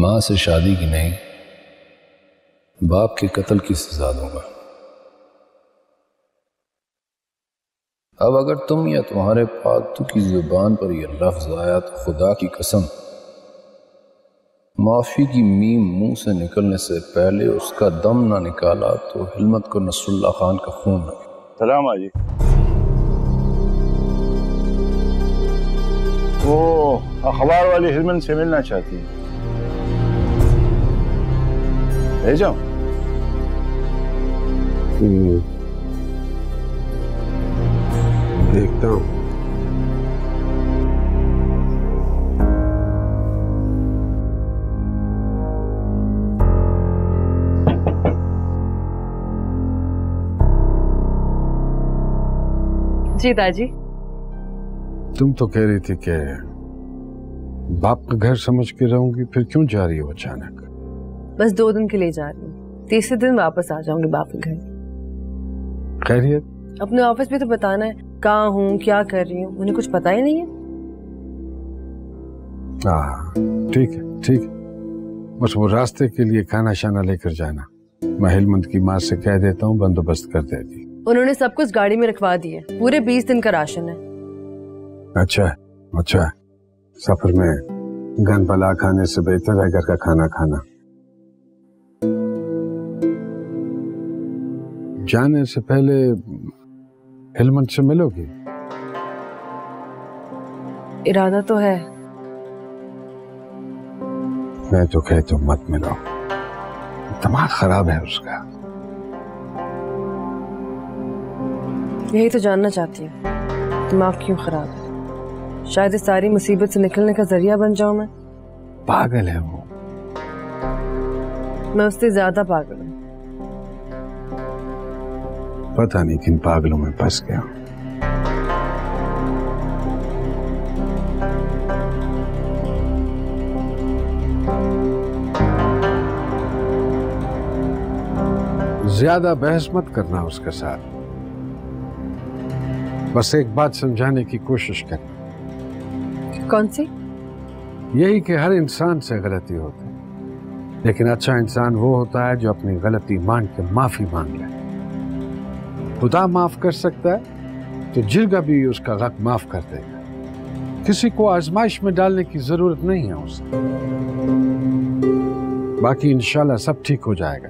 माँ से शादी की नहीं, बाप के कत्ल की सजा दूंगा। अब अगर तुम या तुम्हारे पालतू की जुबान पर यह लफ्ज आया तो खुदा की कसम, माफी की मीम मुंह से निकलने से पहले उसका दम ना निकाला तो हिलमत को नसरुल्लाह खान का खून लगे। सलाम आजी। वो अखबार वाली हिलमत से मिलना चाहती है, ले जाओ। देखता हूँ। जी दादी। तुम तो कह रही थी कि बाप का घर समझ के रहूंगी, फिर क्यों जा रही हो अचानक? बस 2 दिन के लिए जा रही हूँ, तीसरे दिन वापस आ जाऊंगी बाप के घर। खैरियत? अपने ऑफिस में तो बताना है कहाँ हूँ, क्या कर रही हूँ, उन्हें कुछ पता ही नहीं है। ठीक है ठीक है, बस वो रास्ते के लिए खाना शाना लेकर जाना। मैं हिलमत की माँ से कह देता हूँ, बंदोबस्त कर देगी। उन्होंने सब कुछ गाड़ी में रखवा दिए, पूरे 20 दिन का राशन है। अच्छा, सफर में गन भला खाने से बेहतर है घर का खाना खाना। जाने से पहले हिलमत से मिलोगी? इरादा तो है। मैं तो कहता हूँ मत मिलो, दिमाग खराब है उसका। यही तो जानना चाहती हूँ, दिमाग क्यों खराब है? शायद इस सारी मुसीबत से निकलने का जरिया बन जाऊं मैं। पागल है वो। मैं उससे ज्यादा पागल हूँ। पता नहीं किन पागलों में फंस गया। ज्यादा बहस मत करना उसके साथ, बस एक बात समझाने की कोशिश कर। कौन सी? यही कि हर इंसान से गलती होती है, लेकिन अच्छा इंसान वो होता है जो अपनी गलती मान के माफी मांग ले। खुदा माफ कर सकता है तो जिरगा भी उसका हक माफ कर देगा। किसी को आजमाइश में डालने की जरूरत नहीं है उसे। बाकी इंशाल्लाह सब ठीक हो जाएगा।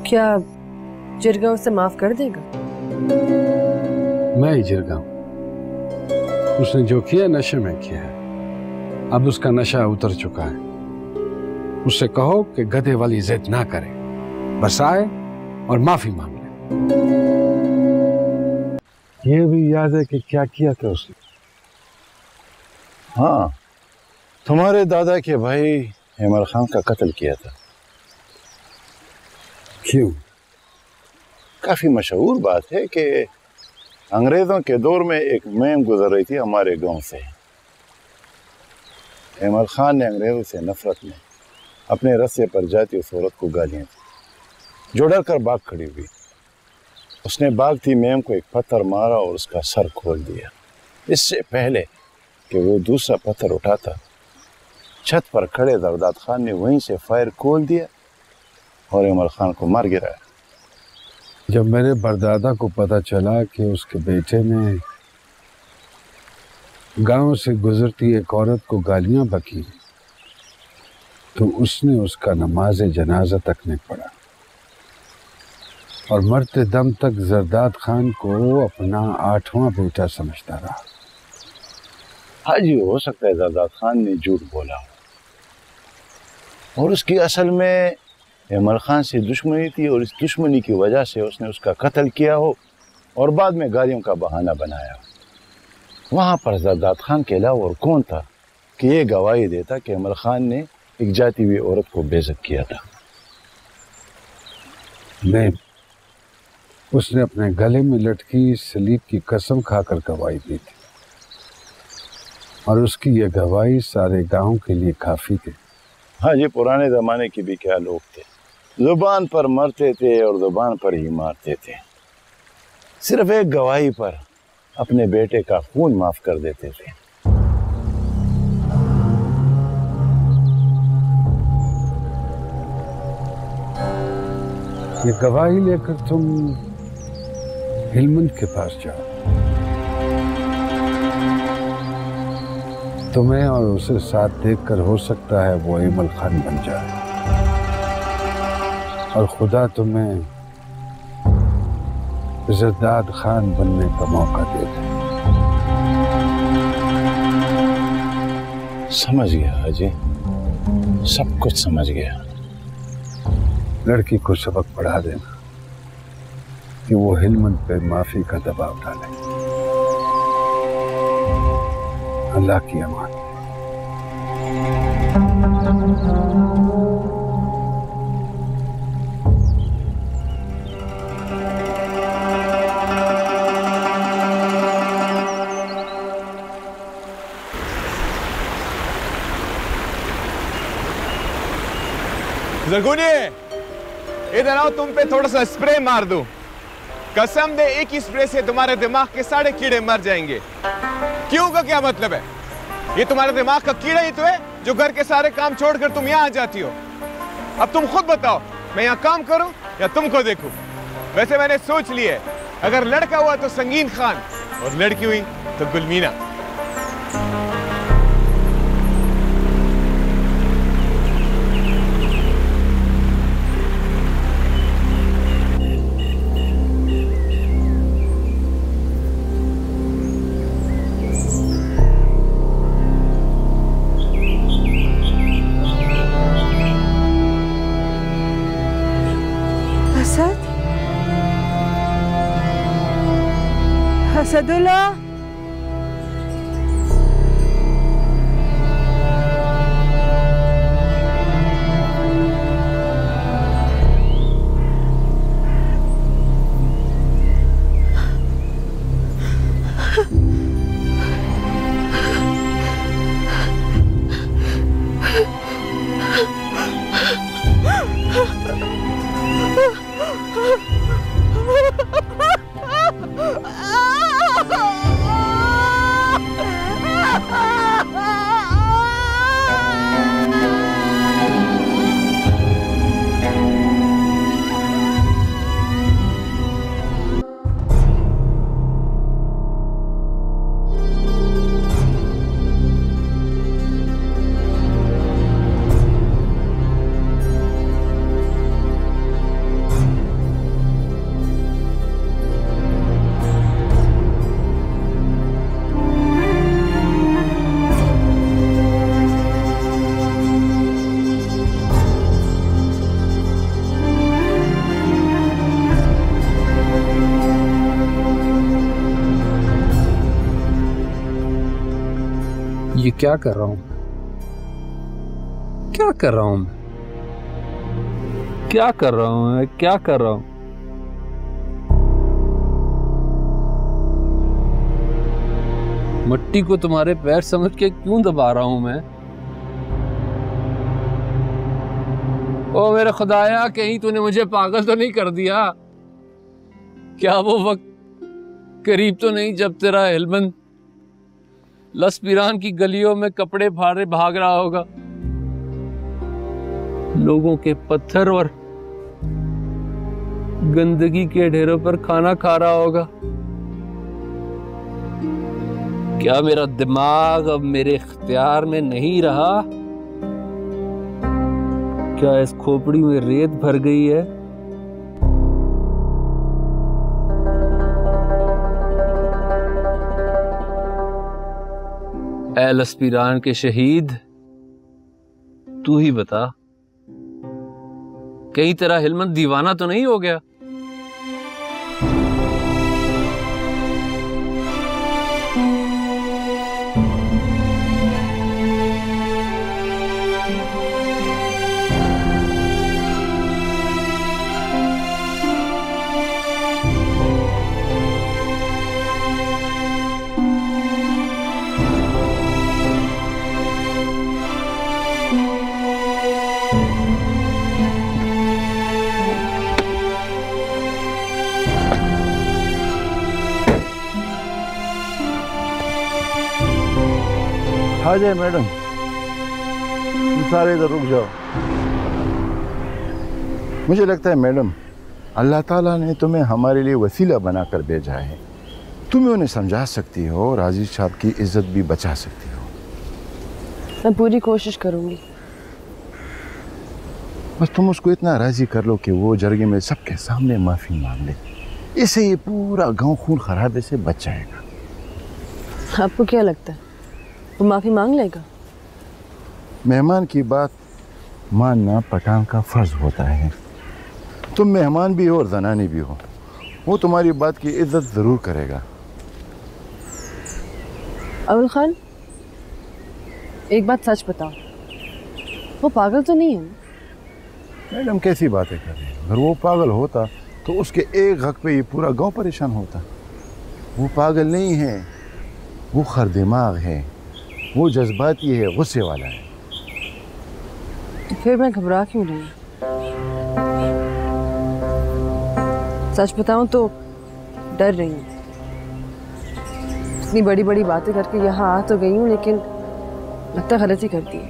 क्या जिरगा उसे माफ कर देगा? मैं ही जिरगा हूं। उसने जो किया नशे में किया है, अब उसका नशा उतर चुका है। उससे कहो कि गधे वाली जिद ना करे, बस आए और माफी मांग ले। ये भी याद है कि क्या किया था उसने? हाँ, तुम्हारे दादा के भाई हेमल खान का कत्ल किया था। क्यों? काफी मशहूर बात है कि अंग्रेजों के दौर में एक मुहिम गुजर रही थी हमारे गांव से। हेमल खान ने अंग्रेजों से नफरत में अपने रस्से पर जाती उस औरत को गालियां दी, जो डर कर भाग खड़ी हुई। उसने भागती मेम को एक पत्थर मारा और उसका सर खोल दिया। इससे पहले कि वो दूसरा पत्थर उठाता, छत पर खड़े जरदाद खान ने वहीं से फायर खोल दिया और हेमल खान को मार गिराया। जब मेरे परदादा को पता चला कि उसके बेटे ने गांव से गुजरती एक औरत को गालियां बकी, तो उसने उसका नमाज जनाजा तक नहीं पढ़ा और मरते दम तक जरदाद खान को अपना 8वां बेटा समझता रहा। हाँ जी, हो सकता है जरदाद खान ने झूठ बोला और उसकी असल में हेमल खान से दुश्मनी थी और इस दुश्मनी की वजह से उसने उसका कत्ल किया हो और बाद में गालियों का बहाना बनाया। वहां पर जरदाद खान के अलावा और कौन था कि ये गवाही देता कि हेमल खान ने एक जाती हुई औरत को बेइज्जत किया था? नहीं, उसने अपने गले में लटकी सलीब की कसम खाकर गवाही दी थी और उसकी यह गवाही सारे गांव के लिए काफी थी। हाँ जी, पुराने जमाने के भी क्या लोग थे, जुबान पर मरते थे और जुबान पर ही मारते थे। सिर्फ एक गवाही पर अपने बेटे का खून माफ कर देते थे। ये गवाही लेकर तुम हिलमंद के पास जाओ। तुम्हें और उसे साथ देखकर हो सकता है वो इमल खान बन जाए और खुदा तुम्हें जरदाद खान बनने का मौका दे दे। समझ गया अजय, सब कुछ समझ गया। लड़की को सबक पढ़ा देना कि वो हिलमंद पे माफी का दबाव डाले। अल्लाह की अमान। जरगुनी, इधर आओ, तुम पे थोड़ा सा स्प्रे मार दूं। कसम दे, एक ही स्प्रे से तुम्हारे दिमाग के सारे कीड़े मर जाएंगे। क्यों का क्या मतलब है? ये तुम्हारे दिमाग का कीड़ा ही तो है जो घर के सारे काम छोड़कर तुम यहाँ आ जाती हो। अब तुम खुद बताओ, मैं यहाँ काम करूं या तुमको देखूं? वैसे मैंने सोच लिया है, अगर लड़का हुआ तो संगीन खान और लड़की हुई तो गुलमीना। असदुल्लाह, ये क्या कर रहा हूं? क्या कर रहा हूं मैं? क्या कर रहा हूं मैं? क्या कर रहा हूं? मिट्टी को तुम्हारे पैर समझ के क्यों दबा रहा हूं मैं? ओ मेरे खुदाया, कहीं तूने मुझे पागल तो नहीं कर दिया? क्या वो वक्त करीब तो नहीं जब तेरा हिलमंद लसपीरान की गलियों में कपड़े फाड़े भाग रहा होगा, लोगों के पत्थर और गंदगी के ढेरों पर खाना खा रहा होगा? क्या मेरा दिमाग अब मेरे इख्तियार में नहीं रहा? क्या इस खोपड़ी में रेत भर गई है? ऐ लसपीरान के शहीद, तू ही बता, कहीं तेरा हिलमंद दीवाना तो नहीं हो गया? आ जाए मैडम, तुम सारे इधर रुक जाओ। मुझे लगता है मैडम, अल्लाह ताला ने तुम्हें हमारे लिए वसीला बनाकर भेजा है। तुम्हें उन्हें समझा सकती हो और आजीज साहब की इज्जत भी बचा सकती हो। मैं पूरी कोशिश करूंगी। बस तुम उसको इतना राजी कर लो कि वो जरगे में सबके सामने माफी मांग ले। इससे ये पूरा गांव खून खराबे से बच जाएगा। आपको क्या लगता है वो माफी मांग लेगा? मेहमान की बात मानना पठान का फर्ज होता है। तुम मेहमान भी हो और जनानी भी हो, वो तुम्हारी बात की इज्जत जरूर करेगा। अबुल खान, एक बात सच बताओ, वो पागल तो नहीं है? मैडम कैसी बातें कर रही है? अगर वो पागल होता तो उसके एक हक पे ये पूरा गांव परेशान होता। वो पागल नहीं है, वो खर दिमाग है, वो जज्बाती है, गुस्से वाला है। तो फिर मैं घबरा क्यों रही? सच बताऊं तो डर रही हूँ। इतनी बड़ी बड़ी बातें करके यहाँ आ तो गई हूँ, लेकिन लगता गलती कर दी है।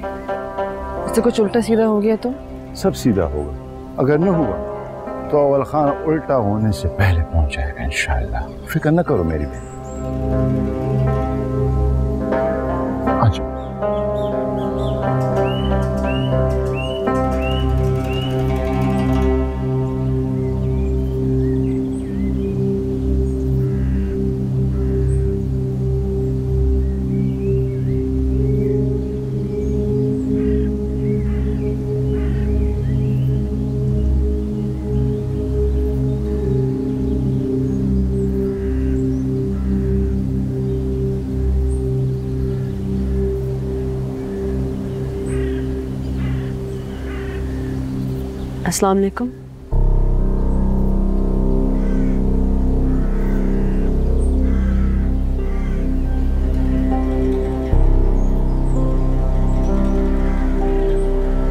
इससे कुछ उल्टा सीधा हो गया तो? सब सीधा होगा, अगर न हुआ तो अव्वल खान उल्टा होने से पहले पहुंच जाएगा इंशाअल्लाह। फिक्र न करो मेरी बहन। अच्छा अस्सलाम वालेकुम।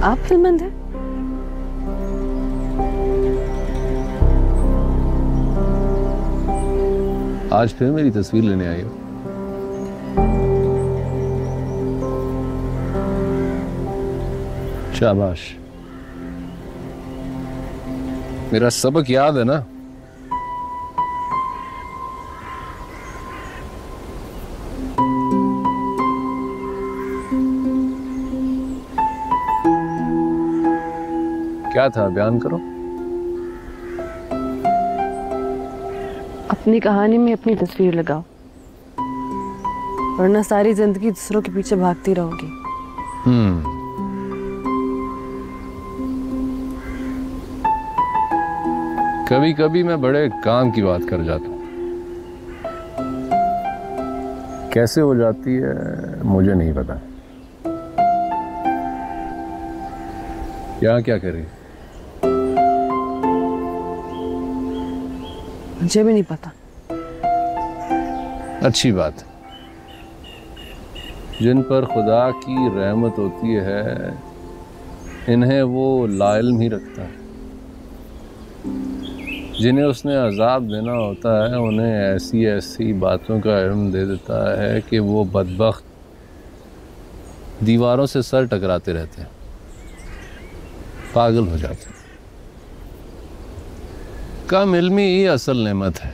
आप फिल्मंद हैं? आज फिर मेरी तस्वीर लेने आई हो? शाबाश। मेरा सबक याद है ना? क्या था, बयान करो। अपनी कहानी में अपनी तस्वीर लगाओ, वरना सारी जिंदगी दूसरों के पीछे भागती रहोगी। कभी कभी मैं बड़े काम की बात कर जाता हूँ। कैसे हो जाती है मुझे नहीं पता। यहाँ क्या कर रही? मुझे भी नहीं पता। अच्छी बात। जिन पर खुदा की रहमत होती है इन्हें वो लाइल्म ही रखता है। जिन्हें उसने अजाब देना होता है उन्हें ऐसी ऐसी बातों का इल्म दे देता है कि वो बदबख्त दीवारों से सर टकराते रहते हैं, पागल हो जाते हैं। कम इल्मी ही असल नेमत है।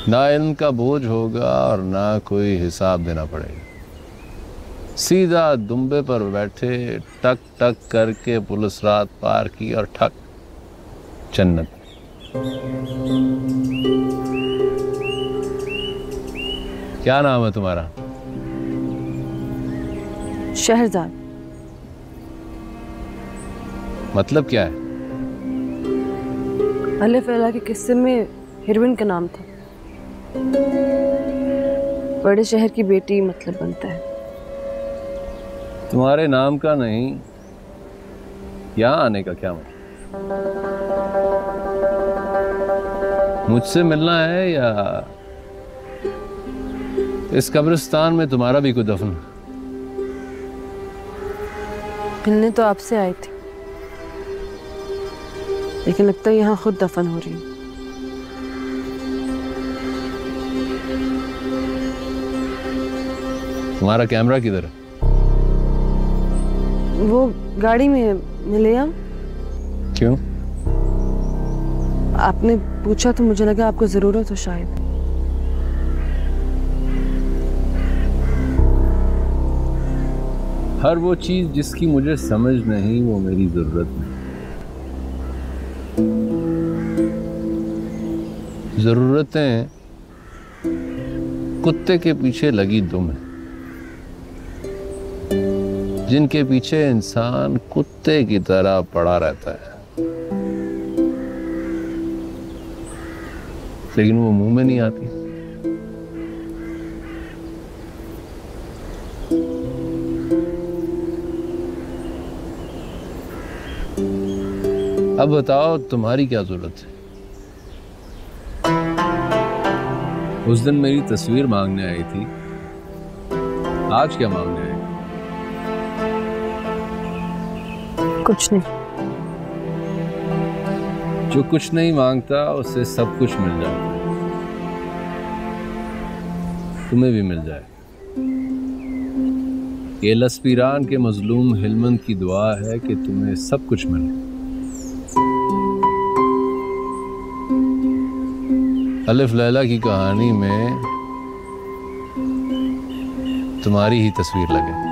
ना इल्म का बोझ होगा और ना कोई हिसाब देना पड़ेगा। सीधा दुम्बे पर बैठे टक टक करके पुलिस रात पार की और ठक जन्नत। क्या नाम है तुम्हारा? शहरजाद। मतलब क्या है? अलिफ लैला के किस्से में हीरोइन का नाम था। बड़े शहर की बेटी मतलब बनता है। तुम्हारे नाम का नहीं, यहाँ आने का क्या मतलब? मुझसे मिलना है या इस कब्रिस्तान में तुम्हारा भी कोई दफन? मिलने तो आपसे आई थी, लेकिन लगता है यहाँ खुद दफन हो रही हूँ। तुम्हारा कैमरा किधर है? वो गाड़ी में मिले हम। क्यों? आपने पूछा तो मुझे लगा आपको जरूरत हो शायद। हर वो चीज जिसकी मुझे समझ नहीं वो मेरी जरूरत नहीं। जरूरतें कुत्ते के पीछे लगी दुम है, जिनके पीछे इंसान कुत्ते की तरह पड़ा रहता है, लेकिन वो मुंह में नहीं आती। अब बताओ तुम्हारी क्या जरूरत है? उस दिन मेरी तस्वीर मांगने आई थी, आज क्या मांगने आई? कुछ नहीं। जो कुछ नहीं मांगता उसे सब कुछ मिल जाता है। तुम्हें भी मिल जाए। ये लस्पीरान के मजलूम हिलमंद की दुआ है कि तुम्हें सब कुछ मिले। अलिफ लैला की कहानी में तुम्हारी ही तस्वीर लगे।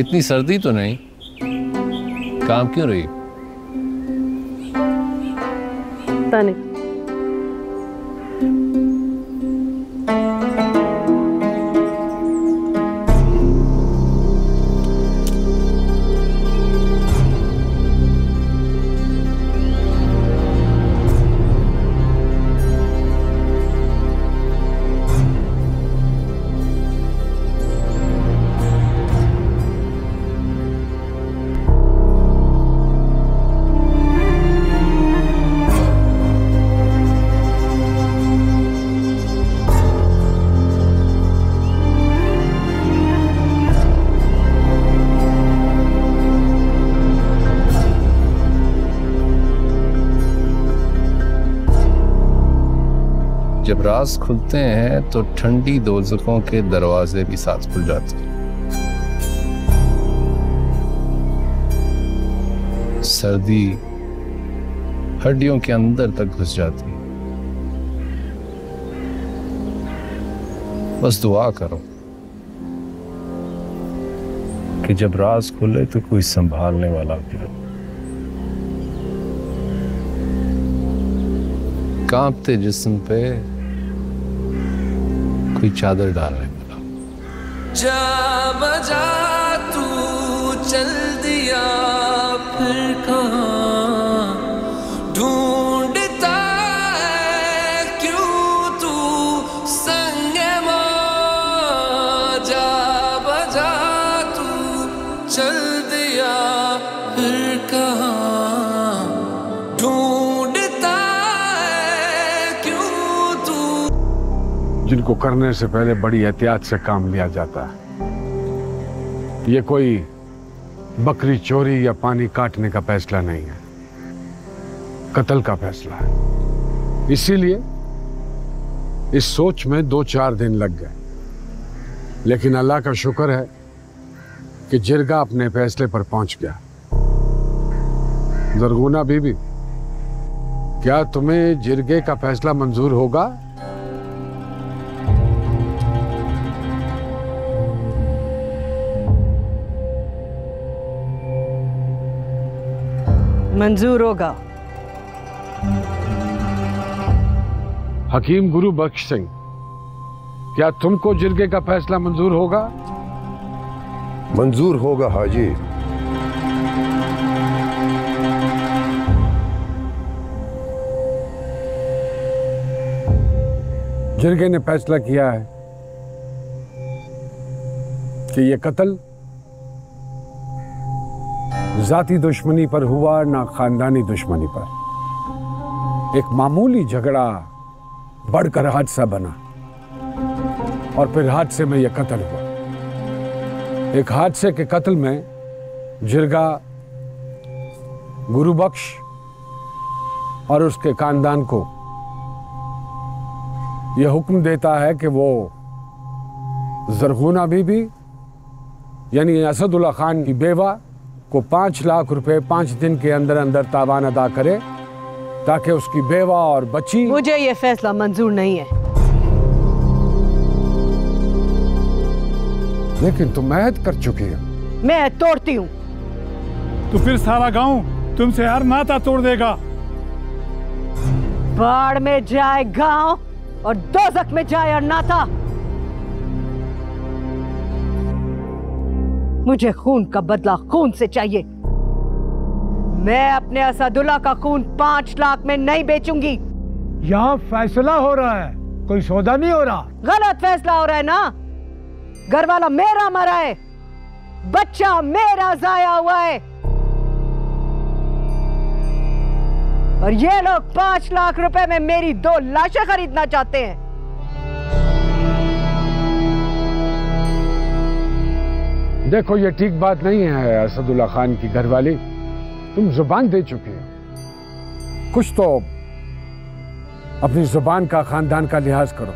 इतनी सर्दी तो नहीं? काम क्यों रही? पता नहीं। जब राज खुलते हैं तो ठंडी दोज़खों के दरवाजे भी साथ खुल जाते हैं। सर्दी हड्डियों के अंदर तक घुस जाती है। बस दुआ करो कि जब राज खुले तो कोई संभालने वाला हो। कांपते जिस्म पे कोई चादर डालने वाला। जा बजा तू चल दिया फिर कहाँ ढूंढता है क्यों तू संगे माँ। जा बजा तू चल दिया फिर कहाँ ढूंढता है क्यों तू। जिनको करने से पहले बड़ी एहतियात से काम लिया जाता है। ये कोई बकरी चोरी या पानी काटने का फैसला नहीं है, कत्ल का फैसला है। इसीलिए इस सोच में 2-4 दिन लग गए, लेकिन अल्लाह का शुक्र है कि जिरगा अपने फैसले पर पहुंच गया। जरगुना बीबी, क्या तुम्हें जिरगे का फैसला मंजूर होगा? मंजूर होगा। हकीम गुरु बख्श सिंह, क्या तुमको जिरगे का फैसला मंजूर होगा? मंजूर होगा हाजी। जिरगे ने फैसला किया है कि यह कत्ल जाती दुश्मनी पर हुआ, ना खानदानी दुश्मनी पर। एक मामूली झगड़ा बढ़कर हादसा बना और फिर हादसे में यह कत्ल हुआ। एक हादसे के कत्ल में जिरगा गुरुबख्श और उसके खानदान को यह हुक्म देता है कि वो जरगुना बीबी यानी असदुल्ला खान की बेवा को 5 लाख रुपए 5 दिन के अंदर अंदर तावान अदा करे ताकि उसकी बेवा और बच्ची। मुझे ये फैसला मंजूर नहीं है। लेकिन तुम महद कर चुकी हो। मैं तोड़ती हूँ तो फिर सारा गांव तुमसे हर नाता तोड़ देगा। बाढ़ में जाए गांव और दोजख में जाए हर नाता। मुझे खून का बदला खून से चाहिए। मैं अपने असदुल्ला का खून 5 लाख में नहीं बेचूंगी। यहाँ फैसला हो रहा है, कोई सौदा नहीं हो रहा। गलत फैसला हो रहा है ना। घर वाला मेरा मरा है, बच्चा मेरा जाया हुआ है, और ये लोग 5 लाख रुपए में मेरी 2 लाशें खरीदना चाहते हैं। देखो ये ठीक बात नहीं है असदुल्ला खान की घरवाली, तुम जुबान दे चुकी हो। कुछ तो अपनी जुबान का, खानदान का लिहाज करो,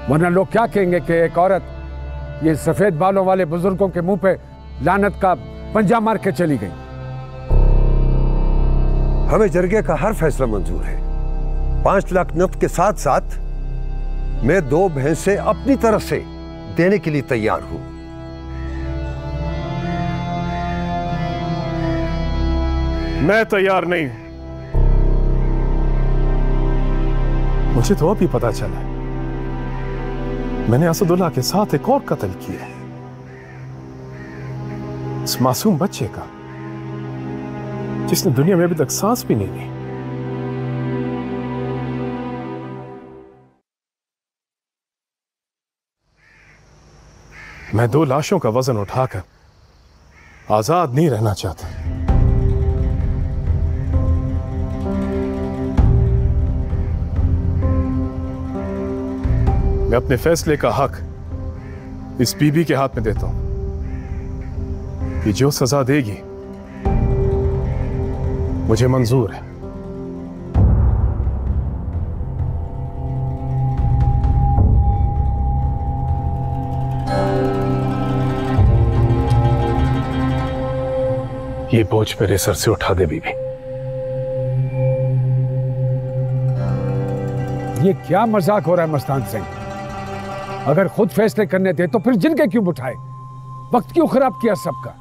वरना लोग क्या कहेंगे कि एक औरत ये सफेद बालों वाले बुजुर्गों के मुंह पे लानत का पंजा मार के चली गई। हमें जरगे का हर फैसला मंजूर है। 5 लाख नफ्त के साथ साथ मैं 2 भैंसें अपनी तरफ से देने के लिए तैयार हूं। मैं तैयार नहीं। मुझे तो अभी पता चला मैंने असदुल्ला के साथ एक और कत्ल किया है, इस मासूम बच्चे का जिसने दुनिया में अभी तक सांस भी नहीं ली। मैं 2 लाशों का वजन उठाकर आजाद नहीं रहना चाहता। मैं अपने फैसले का हक इस बीबी के हाथ में देता हूं कि जो सजा देगी मुझे मंजूर है। ये बोझ मेरे सर से उठा दे बीबी। ये क्या मजाक हो रहा है मस्तान सिंह? अगर खुद फैसले करने थे तो फिर जिनके क्यों उठाए? वक्त क्यों खराब किया सबका?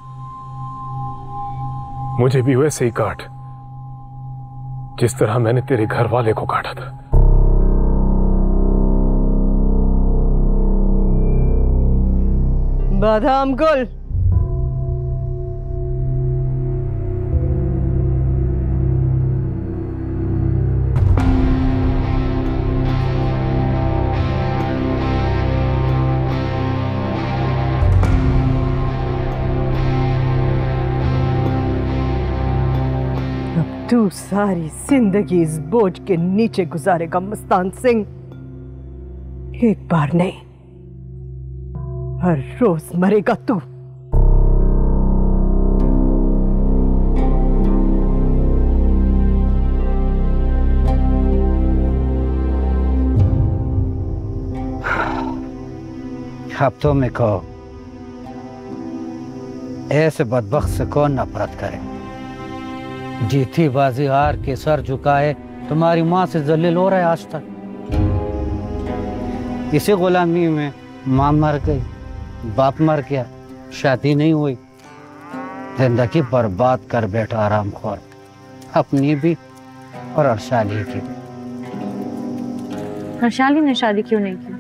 मुझे भी वैसे ही काट जिस तरह मैंने तेरे घर वाले को काटा था। बादाम गुल, तू सारी जिंदगी इस बोझ के नीचे गुजारेगा मस्तान सिंह। एक बार नहीं, हर रोज मरेगा तू। अब तो मैं कहो, ऐसे बदबख्त से कौन नफरत करे? जीती बाजी हार के सर झुकाए तुम्हारी माँ से जलील हो रहा है आज तक। इसी गुलामी में माँ मर गई, बाप मर गया, शादी नहीं हुई, जिंदगी बर्बाद कर बैठा आरामखोर, अपनी भी और अर्शाली की भी। अर्शाली ने शादी क्यों नहीं की?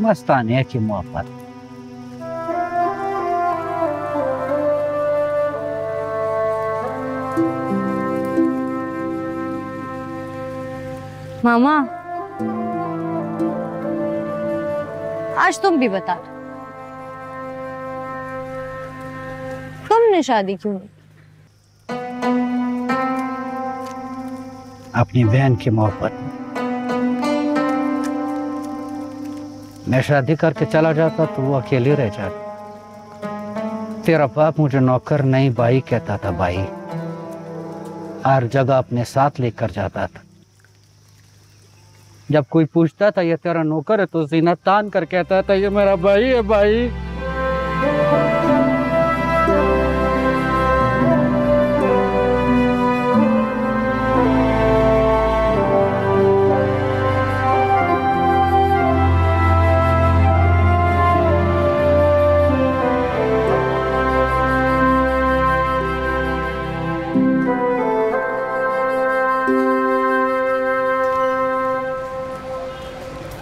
मस्तानिया की मोहब्बत। मामा, आज तुम भी बता, तुमने शादी क्यों नहीं? अपनी बहन की मोहब्बत। मैं शादी करके चला जाता तो वो अकेली रह जाती। तेरा बाप मुझे नौकर नहीं भाई कहता था, भाई। हर जगह अपने साथ लेकर जाता था। जब कोई पूछता था ये तेरा नौकर है तो सीना तान कर कहता था ये मेरा भाई है भाई।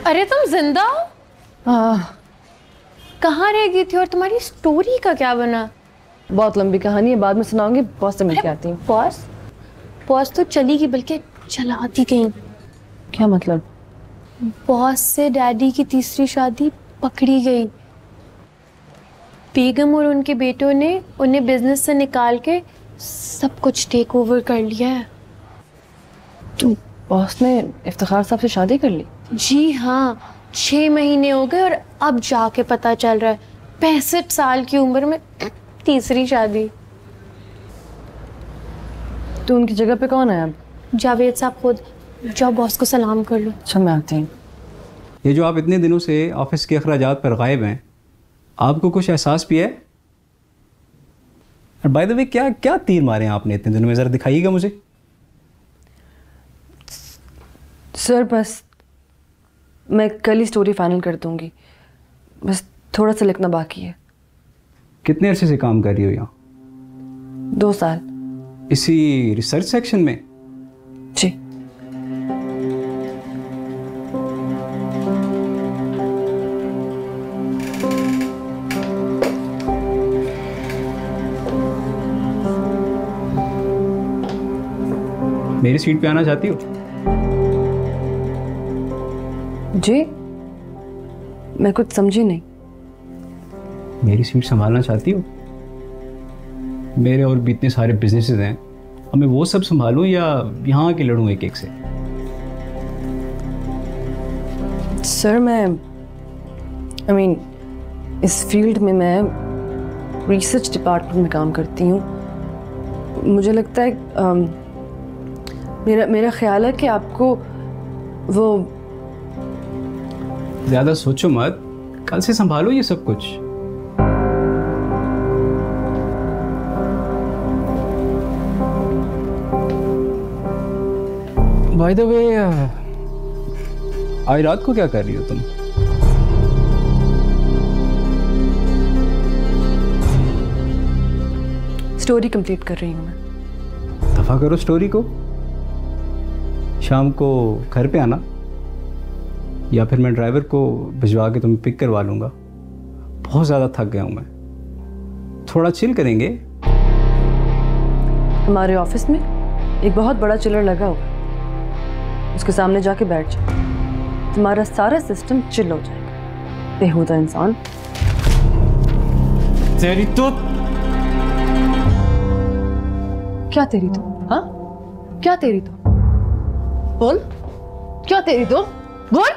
अरे तुम जिंदा हो? कहाँ रह गई थी और तुम्हारी स्टोरी का क्या बना? बहुत लंबी कहानी है, बाद में सुनाऊंगी। बॉस से मिल के आती हूँ। बॉस तो चली गई, बल्कि चलाती गई। क्या मतलब? बॉस से डैडी की तीसरी शादी पकड़ी गई। बेगम और उनके बेटों ने उन्हें बिजनेस से निकाल के सब कुछ टेक ओवर कर लिया है। तो बॉस ने इफ्तिखार साहब से शादी कर ली? जी हाँ, 6 महीने हो गए और अब जाके पता चल रहा है 65 साल की उम्र में तीसरी शादी। तो उनकी जगह पे कौन है अब? जावेद साहब खुद। जाओ बॉस को सलाम कर लो। अच्छा मैं आती हूँ। ये जो आप इतने दिनों से ऑफिस के अखराजात पर गायब हैं, आपको कुछ एहसास भी है? और बाय द वे क्या क्या तीर मारे हैं आपने इतने दिनों में, ज़रा दिखाइएगा मुझे। सर बस मैं कल ही स्टोरी फाइनल कर दूंगी, बस थोड़ा सा लिखना बाकी है। कितने अरसे से काम कर रही हो यहाँ? 2 साल। इसी रिसर्च सेक्शन में? जी। मेरी सीट पे आना चाहती हो? जी मैं कुछ समझी नहीं। मेरी सीट संभालना चाहती हो? मेरे और भी इतने सारे बिजनेसेस हैं, अब मैं वो सब संभालूं या यहाँ के लड़ूं एक एक से? सर मैं इस फील्ड में मैं रिसर्च डिपार्टमेंट में काम करती हूँ। मुझे लगता है मेरा ख्याल है कि आपको वो ज़्यादा सोचो मत, कल से संभालो ये सब कुछ। बाय द वे आज रात को क्या कर रही हो तुम? स्टोरी कंप्लीट कर रही हूँ मैं। दफा करो स्टोरी को, शाम को घर पे आना या फिर मैं ड्राइवर को भिजवा के तुम्हें पिक करवा लूँगा। बहुत ज़्यादा थक गया हूँ मैं, थोड़ा चिल करेंगे। हमारे ऑफिस में एक बहुत बड़ा चिलर लगा होगा, उसके सामने जाके बैठ जाओ, तुम्हारा सारा सिस्टम चिल हो जाएगा। बेहुदा इंसान। तेरी तो क्या तेरी तो? हाँ क्या तेरी तो? बोल क्या तेरी तो? बोल।